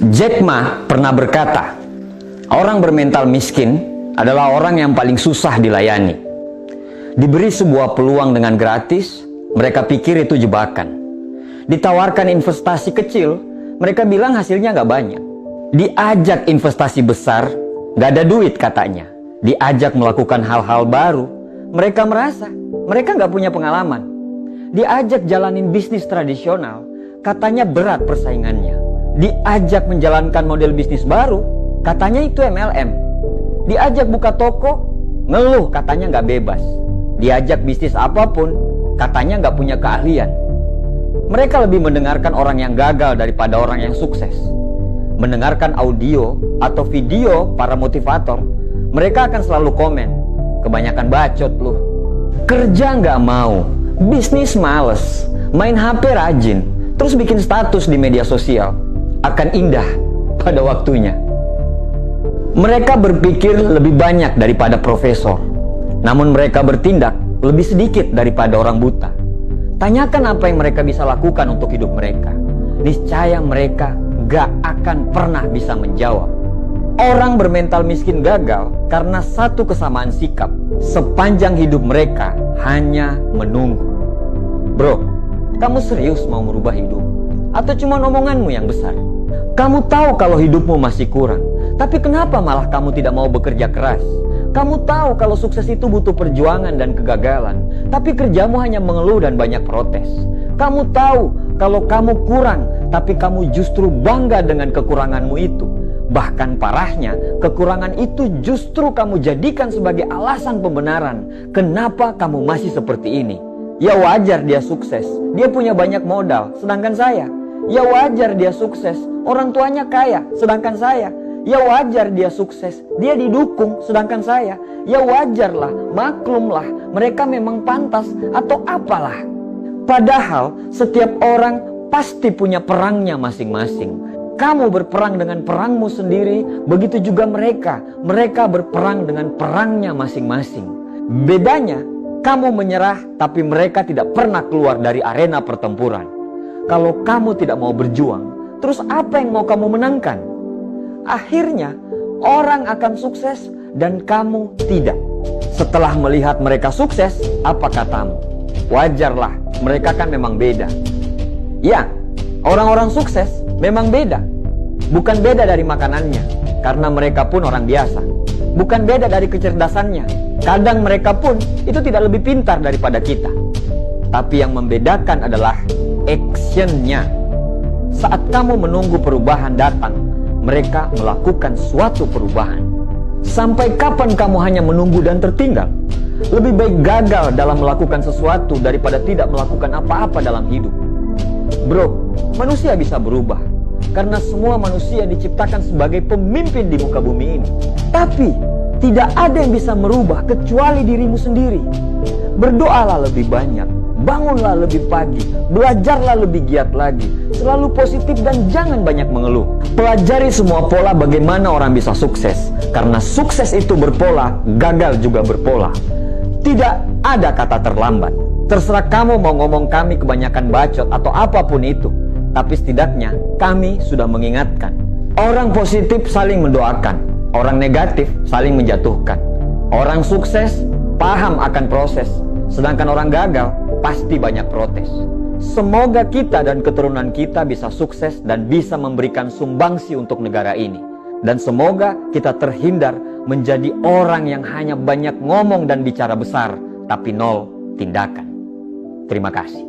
Jack Ma pernah berkata, orang bermental miskin adalah orang yang paling susah dilayani. Diberi sebuah peluang dengan gratis, mereka pikir itu jebakan. Ditawarkan investasi kecil, mereka bilang hasilnya nggak banyak. Diajak investasi besar, nggak ada duit katanya. Diajak melakukan hal-hal baru, mereka merasa mereka nggak punya pengalaman. Diajak jalanin bisnis tradisional, katanya berat persaingannya. Diajak menjalankan model bisnis baru, katanya itu MLM. Diajak buka toko, ngeluh katanya nggak bebas. Diajak bisnis apapun, katanya nggak punya keahlian. Mereka lebih mendengarkan orang yang gagal daripada orang yang sukses. Mendengarkan audio atau video para motivator, mereka akan selalu komen, kebanyakan bacot lu. Kerja nggak mau, bisnis males, main HP rajin, terus bikin status di media sosial. Akan indah pada waktunya. Mereka berpikir lebih banyak daripada profesor, namun mereka bertindak lebih sedikit daripada orang buta. Tanyakan apa yang mereka bisa lakukan untuk hidup mereka. Niscaya mereka gak akan pernah bisa menjawab. Orang bermental miskin gagal karena satu kesamaan sikap. Sepanjang hidup mereka hanya menunggu. Bro, kamu serius mau merubah hidup? Atau cuma omonganmu yang besar? Kamu tahu kalau hidupmu masih kurang, tapi kenapa malah kamu tidak mau bekerja keras? Kamu tahu kalau sukses itu butuh perjuangan dan kegagalan, tapi kerjamu hanya mengeluh dan banyak protes. Kamu tahu kalau kamu kurang, tapi kamu justru bangga dengan kekuranganmu itu. Bahkan parahnya, kekurangan itu justru kamu jadikan sebagai alasan pembenaran kenapa kamu masih seperti ini. Ya wajar dia sukses, dia punya banyak modal, sedangkan saya. Ya wajar dia sukses, orang tuanya kaya, sedangkan saya. Ya wajar dia sukses, dia didukung, sedangkan saya. Ya wajarlah, maklumlah, mereka memang pantas atau apalah. Padahal setiap orang pasti punya perangnya masing-masing. Kamu berperang dengan perangmu sendiri, begitu juga mereka. Mereka berperang dengan perangnya masing-masing. Bedanya, kamu menyerah tapi mereka tidak pernah keluar dari arena pertempuran. Kalau kamu tidak mau berjuang, terus apa yang mau kamu menangkan? Akhirnya, orang akan sukses dan kamu tidak. Setelah melihat mereka sukses, apa katamu? Wajarlah, mereka kan memang beda. Ya, orang-orang sukses memang beda. Bukan beda dari makanannya, karena mereka pun orang biasa. Bukan beda dari kecerdasannya. Kadang mereka pun itu tidak lebih pintar daripada kita. Tapi yang membedakan adalah actionnya. Saat kamu menunggu perubahan datang, mereka melakukan suatu perubahan. Sampai kapan kamu hanya menunggu dan tertinggal? Lebih baik gagal dalam melakukan sesuatu daripada tidak melakukan apa-apa dalam hidup. Bro, manusia bisa berubah karena semua manusia diciptakan sebagai pemimpin di muka bumi ini. Tapi tidak ada yang bisa merubah kecuali dirimu sendiri. Berdoalah lebih banyak, bangunlah lebih pagi, belajarlah lebih giat lagi, selalu positif dan jangan banyak mengeluh. Pelajari semua pola bagaimana orang bisa sukses, karena sukses itu berpola, gagal juga berpola. Tidak ada kata terlambat. Terserah kamu mau ngomong kami kebanyakan bacot atau apapun itu, tapi setidaknya kami sudah mengingatkan. Orang positif saling mendoakan, orang negatif saling menjatuhkan. Orang sukses paham akan proses, sedangkan orang gagal pasti banyak protes. Semoga kita dan keturunan kita bisa sukses dan bisa memberikan sumbangsi untuk negara ini. Dan semoga kita terhindar menjadi orang yang hanya banyak ngomong dan bicara besar, tapi nol tindakan. Terima kasih.